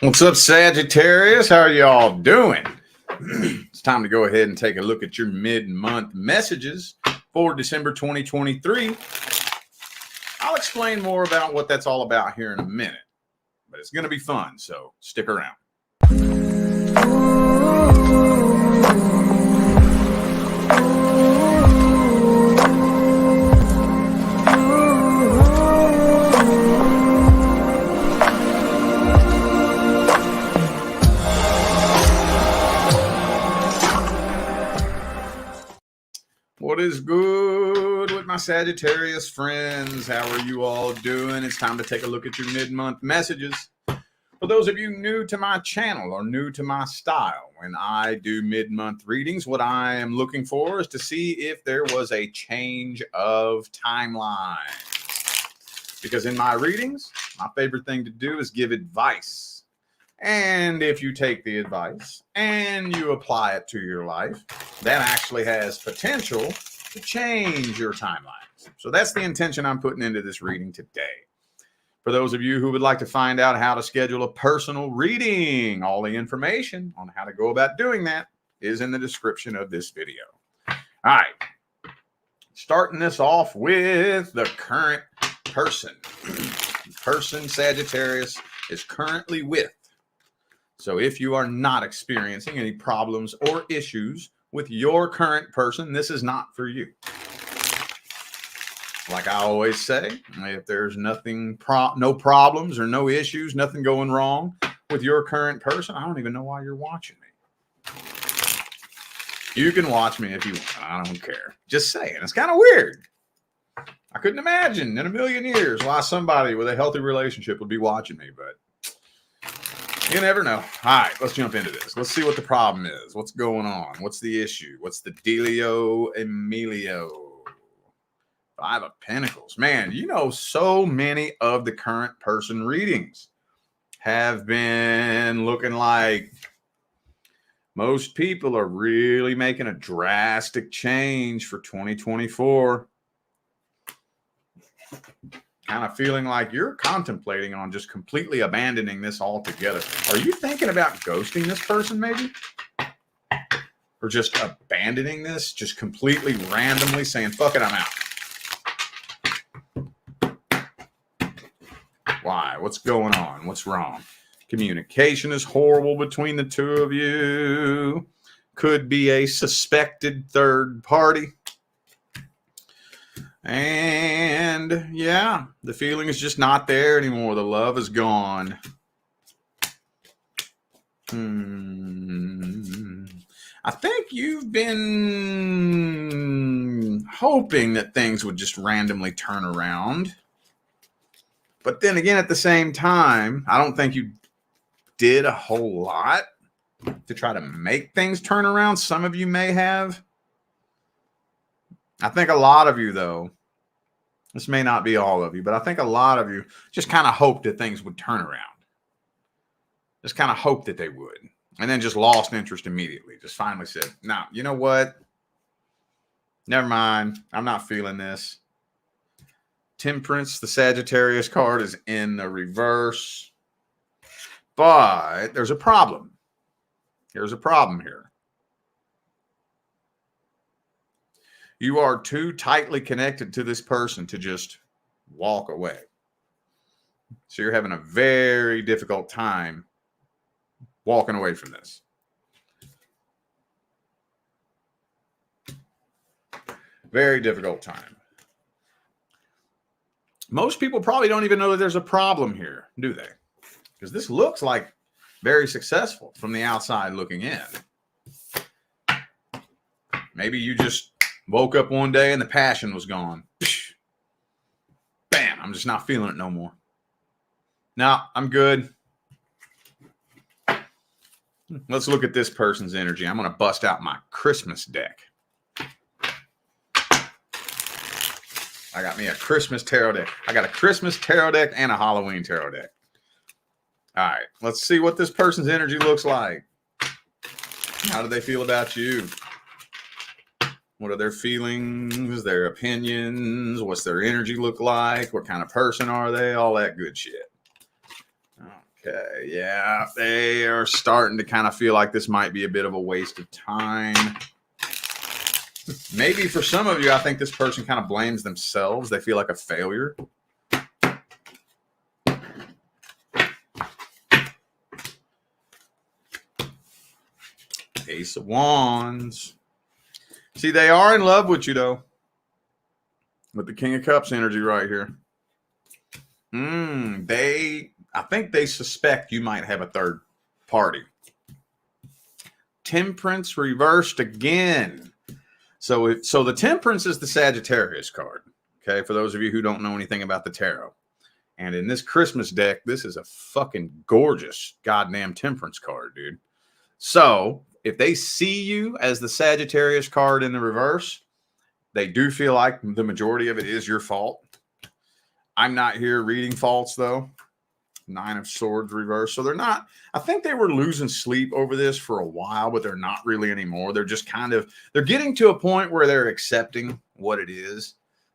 What's up, Sagittarius? How are y'all doing? It's time to go ahead and take a look at your mid-month messages for December 2023. I'll explain more about what that's all about here in a minute, but it's going to be fun, so stick around. What is good with my Sagittarius friends? How are you all doing? It's time to take a look at your mid-month messages. For those of you new to my channel or new to my style, when I do mid-month readings, what I am looking for is to see if there was a change of timeline. Because in my readings, my favorite thing to do is give advice. And if you take the advice and you apply it to your life, that actually has potential to change your timelines. So that's the intention I'm putting into this reading today. For those of you who would like to find out how to schedule a personal reading, all the information on how to go about doing that is in the description of this video. All right. Starting this off with the current person. The person Sagittarius is currently with. So if you are not experiencing any problems or issues with your current person, this is not for you. Like I always say, if there's nothing, no problems or no issues, nothing going wrong with your current person, I don't even know why you're watching me. You can watch me if you want. I don't care. Just saying. It's kind of weird. I couldn't imagine in a million years why somebody with a healthy relationship would be watching me, but you never know. All right, let's jump into this. Let's see what the problem is. What's going on? What's the issue? What's the dealio Emilio? Five of Pentacles. Man, you know, so many of the current person readings have been looking like most people are really making a drastic change for 2024. Kind of feeling like you're contemplating on just completely abandoning this altogether. Are you thinking about ghosting this person maybe? Or just abandoning this, just completely randomly saying, fuck it, I'm out. Why? What's going on? What's wrong? Communication is horrible between the two of you. Could be a suspected third party. And yeah, the feeling is just not there anymore. The love is gone. I think you've been hoping that things would just randomly turn around. But then again, at the same time, I don't think you did a whole lot to try to make things turn around. Some of you may have. I think a lot of you, though, this may not be all of you, but I think a lot of you just kind of hoped that things would turn around. Just kind of hoped that they would. And then just lost interest immediately. Just finally said, no, you know what? Never mind. I'm not feeling this. Temperance, the Sagittarius card, is in the reverse. But there's a problem. There's a problem here. You are too tightly connected to this person to just walk away. So you're having a very difficult time walking away from this. Very difficult time. Most people probably don't even know that there's a problem here, do they? Because this looks like very successful from the outside looking in. Maybe you just woke up one day and the passion was gone. Bam, I'm just not feeling it no more. No, I'm good. Let's look at this person's energy. I'm going to bust out my Christmas deck. I got me a Christmas tarot deck. I got a Christmas tarot deck and a Halloween tarot deck. All right, let's see what this person's energy looks like. How do they feel about you? What are their feelings, their opinions? What's their energy look like? What kind of person are they? All that good shit. Okay, yeah, they are starting to kind of feel like this might be a bit of a waste of time. Maybe for some of you, I think this person kind of blames themselves. They feel like a failure. Ace of Wands. See, they are in love with you, though. With the King of Cups energy right here. I think they suspect you might have a third party. Temperance reversed again. So the Temperance is the Sagittarius card. Okay, for those of you who don't know anything about the tarot. And in this Christmas deck, this is a fucking gorgeous goddamn Temperance card, dude. So if they see you as the Sagittarius card in the reverse, they do feel like the majority of it is your fault. I'm not here reading faults, though. 9 of Swords reverse. So they're not, I think they were losing sleep over this for a while, but they're not really anymore. They're just they're getting to a point where they're accepting what it is.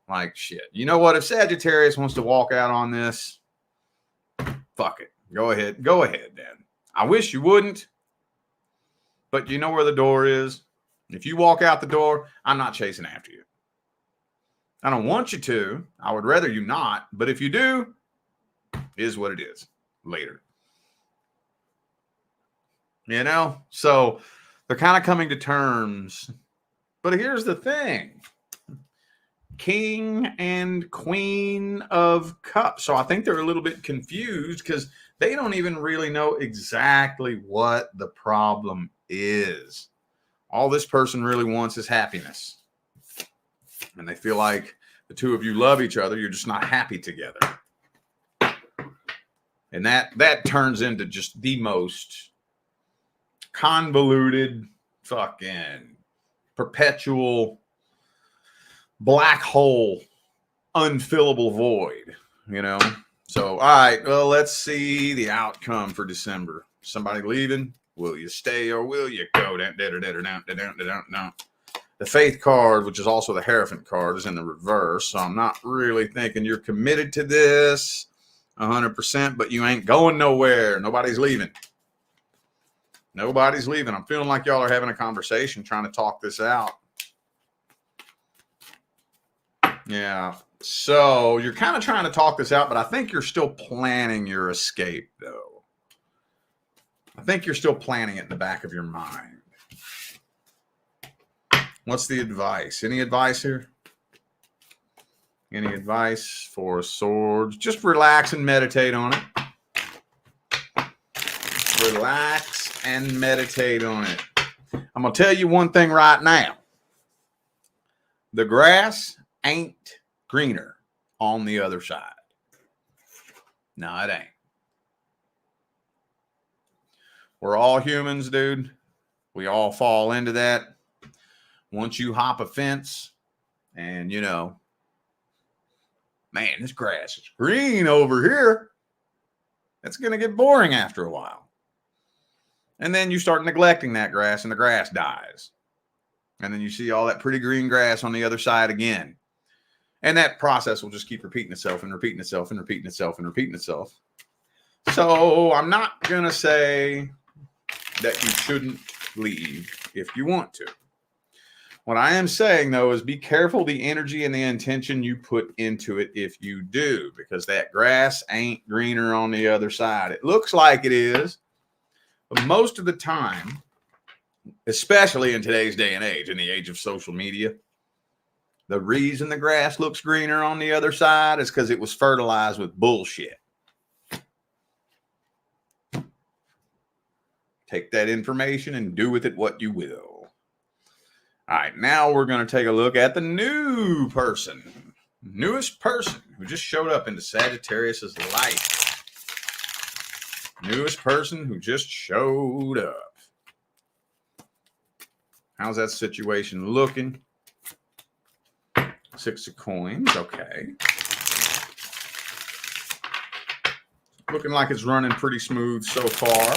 Like, shit. You know what? If Sagittarius wants to walk out on this, fuck it. Go ahead. Go ahead, then. I wish you wouldn't, but you know where the door is. If you walk out the door, I'm not chasing after you. I don't want you to. I would rather you not. But if you do, is what it is later. You know? So they're kind of coming to terms. But here's the thing. King and Queen of Cups. So I think they're a little bit confused because they don't even really know exactly what the problem is. All this person really wants is happiness. And they feel like the two of you love each other. You're just not happy together. And that turns into just the most convoluted, fucking perpetual black hole, unfillable void, you know? So, all right, well, let's see the outcome for December. Somebody leaving? Will you stay or will you go? The Faith card, which is also the Hierophant card, is in the reverse. So I'm not really thinking you're committed to this 100%, but you ain't going nowhere. Nobody's leaving. Nobody's leaving. I'm feeling like y'all are having a conversation, trying to talk this out. Yeah. So you're kind of trying to talk this out, but I think you're still planning your escape, though. I think you're still planning it in the back of your mind. What's the advice? Any advice here? Any advice for Swords? Just relax and meditate on it. Relax and meditate on it. I'm going to tell you one thing right now. The grass ain't greener on the other side. No, it ain't. We're all humans, dude. We all fall into that. Once you hop a fence and, you know, man, this grass is green over here, that's going to get boring after a while. And then you start neglecting that grass and the grass dies. And then you see all that pretty green grass on the other side again. And that process will just keep repeating itself and repeating itself and repeating itself and repeating itself. So I'm not going to say that you shouldn't leave if you want to. What I am saying, though, is be careful the energy and the intention you put into it if you do, because that grass ain't greener on the other side. It looks like it is, but most of the time, especially in today's day and age, in the age of social media, the reason the grass looks greener on the other side is because it was fertilized with bullshit. Take that information and do with it what you will. All right, now we're going to take a look at the new person. Newest person who just showed up into Sagittarius's life. Newest person who just showed up. How's that situation looking? 6 of coins, okay. Looking like it's running pretty smooth so far.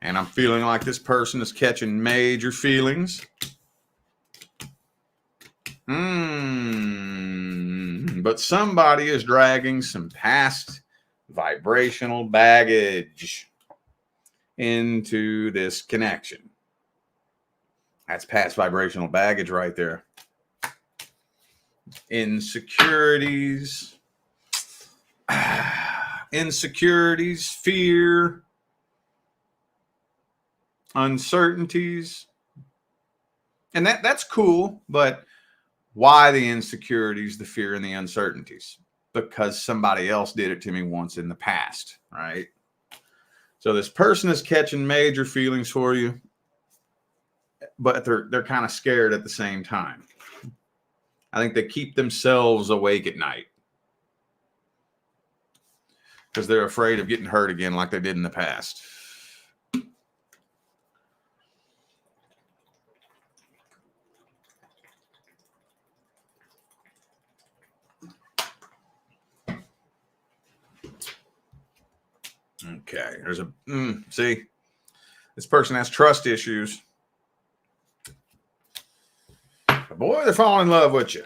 And I'm feeling like this person is catching major feelings. But somebody is dragging some past vibrational baggage into this connection. That's past vibrational baggage right there. Insecurities, fear, uncertainties. And that's cool, but why the insecurities, the fear, and the uncertainties? Because somebody else did it to me once in the past, right? So this person is catching major feelings for you, but they're kind of scared at the same time. I think they keep themselves awake at night because they're afraid of getting hurt again like they did in the past. Okay, there's a see, this person has trust issues. But boy, they're falling in love with you.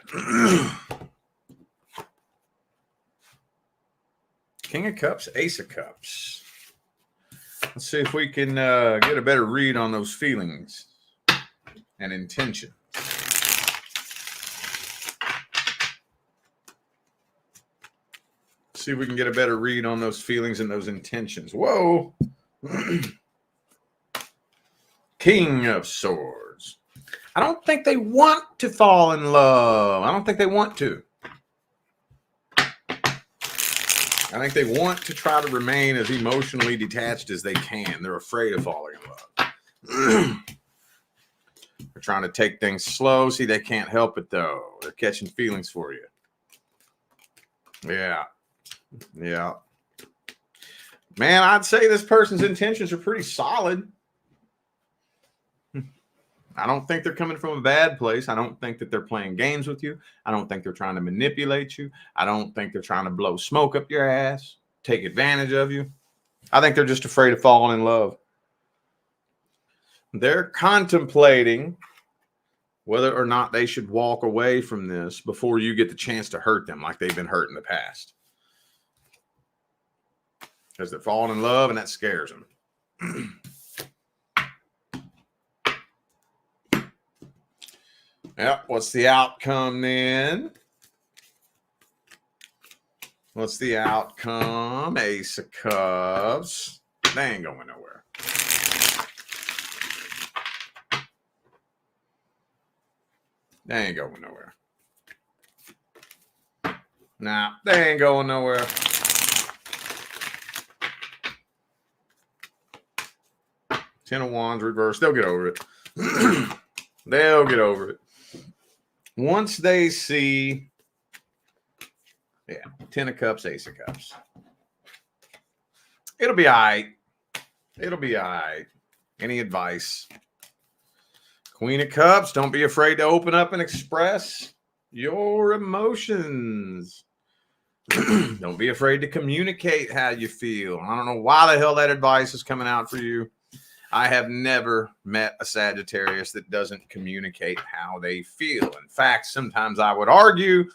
King of Cups, Ace of Cups. Let's see if we can get a better read on those feelings and intention. See if we can get a better read on those feelings and those intentions. Whoa. King of Swords. I don't think they want to fall in love. I don't think they want to. I think they want to try to remain as emotionally detached as they can. They're afraid of falling in love. They're trying to take things slow. See, they can't help it, though. They're catching feelings for you. Yeah. Yeah. Man, I'd say this person's intentions are pretty solid. I don't think they're coming from a bad place. I don't think that they're playing games with you. I don't think they're trying to manipulate you. I don't think they're trying to blow smoke up your ass, take advantage of you. I think they're just afraid of falling in love. They're contemplating whether or not they should walk away from this before you get the chance to hurt them like they've been hurt in the past. Because they're falling in love and that scares them. Yep. What's the outcome then? What's the outcome? Ace of Cups. They ain't going nowhere. They ain't going nowhere. Nah, they ain't going nowhere. Ten of Wands reverse. They'll get over it. They'll get over it. Once they see, Ten of Cups, Ace of Cups. It'll be all right. It'll be all right. Any advice? Queen of Cups, don't be afraid to open up and express your emotions. Don't be afraid to communicate how you feel. I don't know why the hell that advice is coming out for you. I have never met a Sagittarius that doesn't communicate how they feel. In fact, sometimes I would argue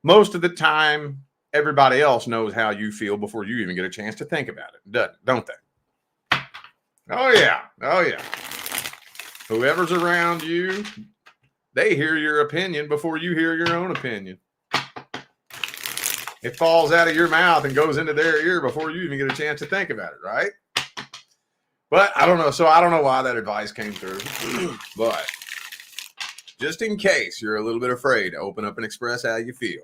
most of the time, everybody else knows how you feel before you even get a chance to think about it, don't they? Oh, yeah. Oh, yeah. Whoever's around you, they hear your opinion before you hear your own opinion. It falls out of your mouth and goes into their ear before you even get a chance to think about it, right? But I don't know. So I don't know why that advice came through. But just in case you're a little bit afraid to open up and express how you feel,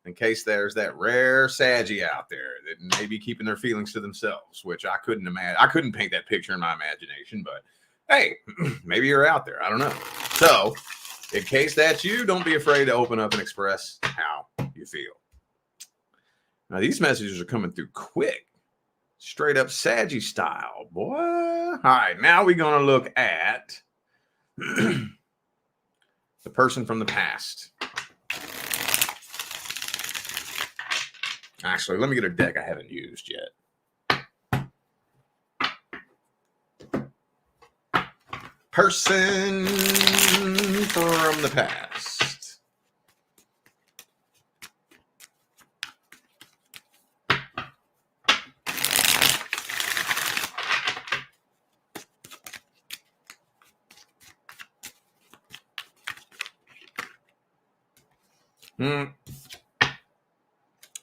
in case there's that rare Saggy out there that may be keeping their feelings to themselves, which I couldn't imagine. I couldn't paint that picture in my imagination, but hey, maybe you're out there. I don't know. So in case that's you, don't be afraid to open up and express how you feel. Now, these messages are coming through quick. Straight up Saggy style, boy. All right, now we're going to look at the person from the past. Actually, let me get a deck I haven't used yet. person from the past.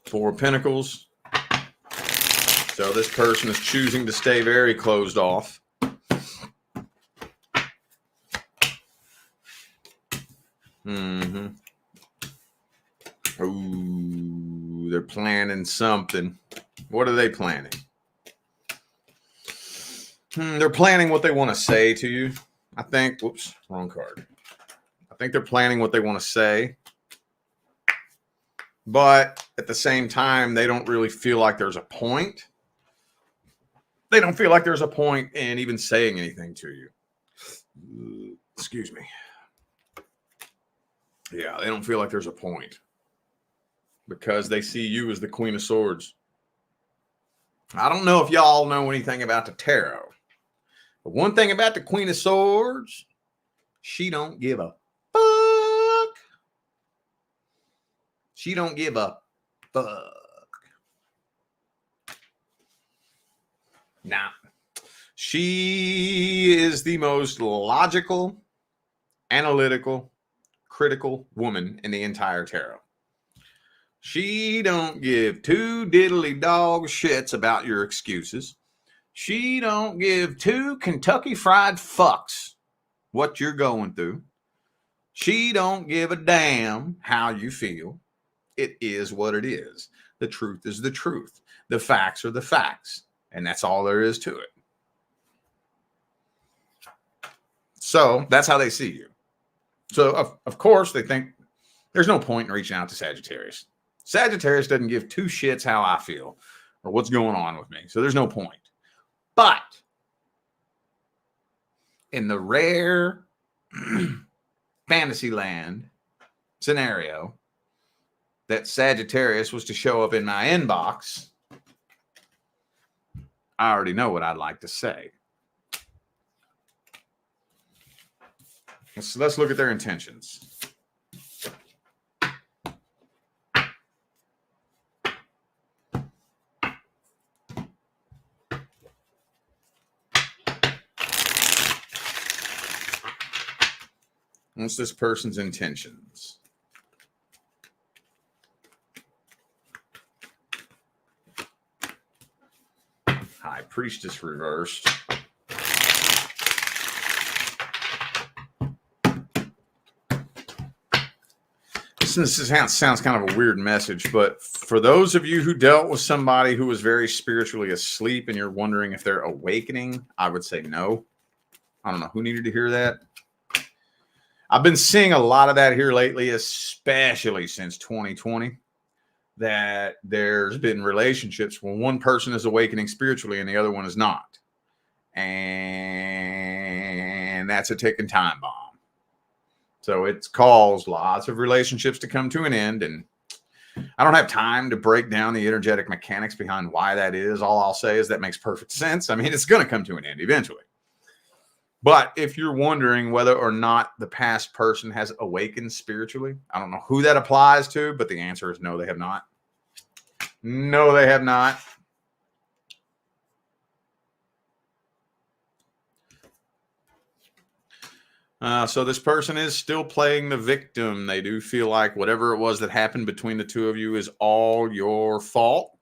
Four of Pentacles. So this person is choosing to stay very closed off. Ooh, they're planning something. What are they planning? They're planning what they want to say to you. I think, whoops, wrong card. I think they're planning what they want to say. But at the same time, they don't really feel like there's a point. They don't feel like there's a point in even saying anything to you. Excuse me. Yeah, they don't feel like there's a point because they see you as the Queen of Swords. I don't know if y'all know anything about the tarot, but one thing about the Queen of Swords, she don't give a fuck. She don't give a fuck. Nah. She is the most logical, analytical, critical woman in the entire tarot. She don't give two diddly dog shits about your excuses. She don't give two Kentucky Fried fucks what you're going through. She don't give a damn how you feel. It is what it is. The truth is the truth. The facts are the facts. And that's all there is to it. So that's how they see you. So, of course, they think there's no point in reaching out to Sagittarius. Sagittarius doesn't give two shits how I feel or what's going on with me. So there's no point. But in the rare fantasy land scenario that Sagittarius was to show up in my inbox, I already know what I'd like to say. Let's look at their intentions. What's this person's intentions? High Priestess reversed. This sounds kind of a weird message, but for those of you who dealt with somebody who was very spiritually asleep and you're wondering if they're awakening, I would say no. I don't know who needed to hear that. I've been seeing a lot of that here lately, especially since 2020, that there's been relationships where one person is awakening spiritually and the other one is not. And that's a ticking time bomb. So it's caused lots of relationships to come to an end. And I don't have time to break down the energetic mechanics behind why that is. All I'll say is that makes perfect sense. I mean, it's going to come to an end eventually. But if you're wondering whether or not the past person has awakened spiritually, I don't know who that applies to, but the answer is no, they have not. No, they have not. So this person is still playing the victim. They do feel like whatever it was that happened between the two of you is all your fault.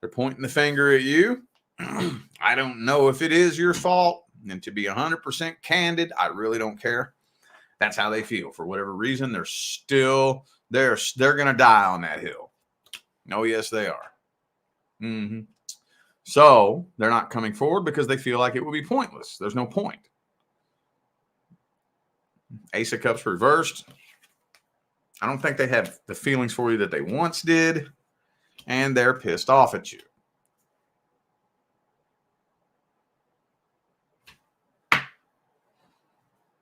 They're pointing the finger at you. I don't know if it is your fault. And to be 100% candid, I really don't care. That's how they feel. For whatever reason, they're going to die on that hill. Oh, yes, they are. So they're not coming forward because they feel like it will be pointless. There's no point. Ace of Cups reversed. I don't think they have the feelings for you that they once did. And they're pissed off at you.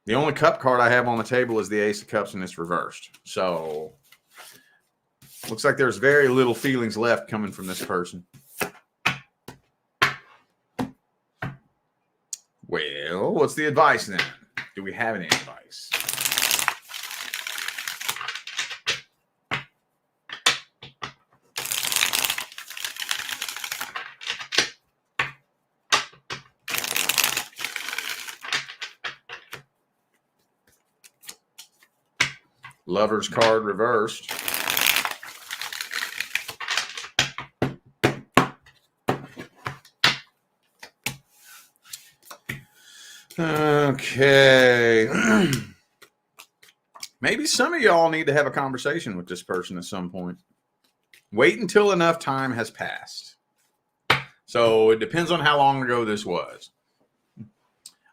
The only cup card I have on the table is the Ace of Cups, and it's reversed. So, looks like there's very little feelings left coming from this person. Well, well, what's the advice then? Do we have any advice? Lover's card reversed. Okay. Maybe some of y'all need to have a conversation with this person at some point. Wait until enough time has passed. So it depends on how long ago this was.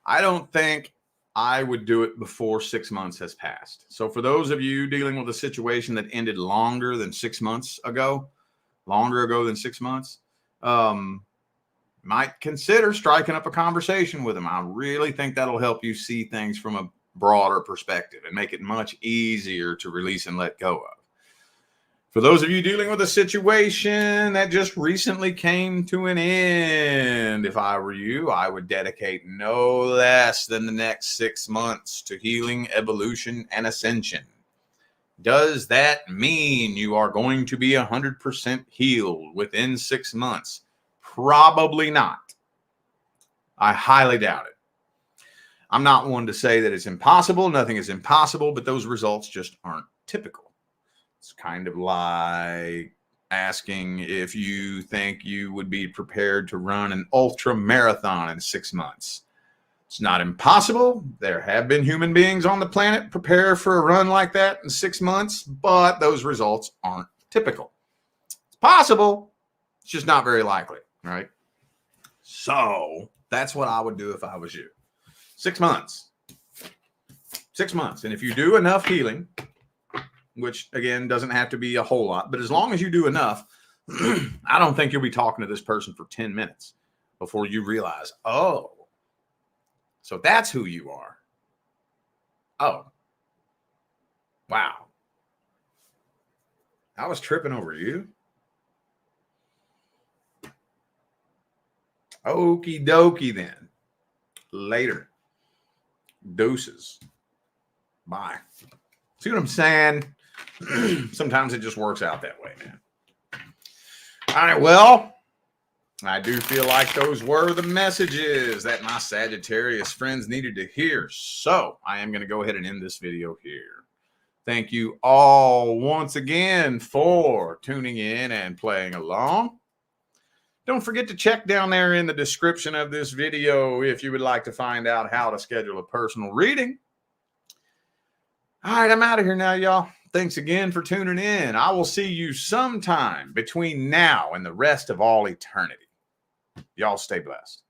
I don't think I would do it before 6 months has passed. So for those of you dealing with a situation that ended longer than 6 months ago, than 6 months, might consider striking up a conversation with them. I really think that'll help you see things from a broader perspective and make it much easier to release and let go of. For those of you dealing with a situation that just recently came to an end, if I were you, I would dedicate no less than the next 6 months to healing, evolution, and ascension. Does that mean you are going to be 100% healed within 6 months? Probably not. I highly doubt it. I'm not one to say that it's impossible. Nothing is impossible, but those results just aren't typical. It's kind of like asking if you think you would be prepared to run an ultra marathon in 6 months. It's not impossible. There have been human beings on the planet prepare for a run like that in 6 months, but those results aren't typical. It's possible. It's just not very likely, right? So that's what I would do if I was you. 6 months. 6 months. And if you do enough healing, which again doesn't have to be a whole lot, but as long as you do enough, I don't think you'll be talking to this person for 10 minutes before you realize, oh, so that's who you are. Oh, wow. I was tripping over you. Okie dokie then. Later. Deuces. Bye. See what I'm saying? Sometimes it just works out that way, man. All right, well, I do feel like those were the messages that my Sagittarius friends needed to hear. So I am going to go ahead and end this video here. Thank you all once again for tuning in and playing along. Don't forget to check down there in the description of this video if you would like to find out how to schedule a personal reading. All right, I'm out of here now, y'all. Thanks again for tuning in. I will see you sometime between now and the rest of all eternity. Y'all stay blessed.